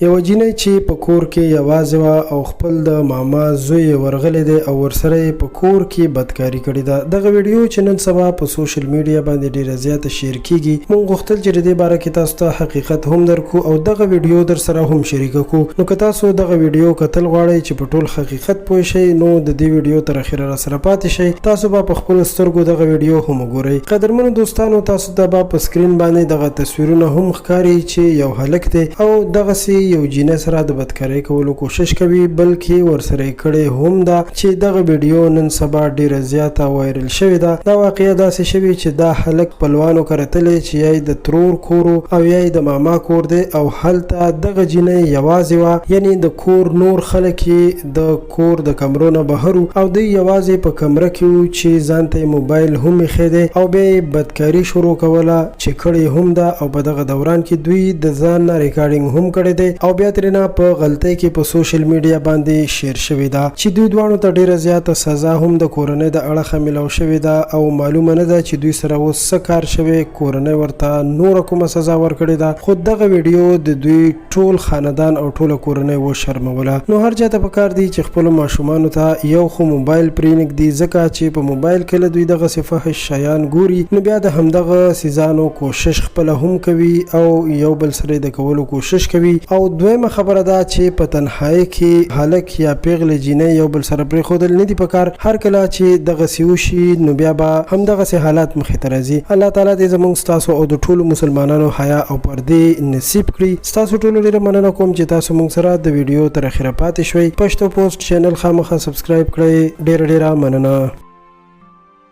یو جینۍ چې په کور کې یوازې وه او خپل د ماما زوی ورغلی دی او ورسره یې په کور کې بدکاري کړې ده. دغه ویډیو چې نن سبا په سوشل میډیا باندې ډیره زیاته شیر کیږي، موږ غوښتل چې د دې باره کې تاسو ته حقیقت هم درکو او دغه ویډیو در سره هم شریکه کو. نو که تاسو دغه ویډیو کتل غواړئ چې په ټول حقیقت پوه شئ نو د دې ویډیو تر اخره را سره پاتې شئ. تاسو به په خپل سترګو دغه ویډیو هم وګورئ. قدرمنو دوستانو، تاسو ته به په سکرین باندې دغه تصویرونه هم ښکاري چې یو هلک دی او دغسې یو جینۍ سره د بدکارۍ کولو کوشش کوي، بلکې ورسره یې کړې هم ده چې دغه ویډیو نن سبا ډیره زیاته وایرل شوې ده. دا واقعه داسې شوې چې دا هلک خپلوانو کره تللی چې یا یې د ترور کور او یا یې د ماما کور دی او هلته دغه جینۍ یوازې وه، یعنی د کور نور خلک یې د کور د کمرو نه بهر او دوی یوازې په کمره کې وو چې ځان ته یې موبایل هم ایښی دی او بیا یې بدکاري شروع کوله چې کړې هم ده او په دغه دوران کې دوی د ځان نه ریکارډینګ هم کړی دی او بیا ترېنه په غلطۍ کې په سوشل میډیا باندې شیر شوې ده چې دوی دواړو ته ډیره زیاته سزا هم د کورنۍ د اړخه میلاو شوې ده او معلومه نه ده چې دوی سره اوس څه کار شوی. کورنۍ ورته نوره کومه سزا ورکړې ده، خو دغه ویډیو د دوی ټول خاندان او ټوله کورنۍ وشرموله. نو هر چاته پکار دی چې خپلو ماشومانو ته یو خو موبایل پرېنږدي، ځکه چې په موبایل کې له دوی دغسې فحش شیان ګوري نو بیا د همدغه څیزانو کوشش خپله هم کوي او یو بل سره د کولو کوشش کوي. او دویمه خبره ده چې په تنهایی کې هلک یا پیغله جینۍ یو بل سره پرېښودل نه دي پکار. هر کله چې دغسې وشي نو بیا به همدغسې حالات مخې ته راځي. الله تعالی دې زموږ ستاسو او د ټولو مسلمانانو حیا او پردې نصیب کړي. ستاسو ټولو ډېره مننه کوم چې تاسو موږ سره د ویډیو تر اخره پاتې شوئ. پښتو پوسټ چینل خامخا سبسکرایب کړئ. ډېره مننه.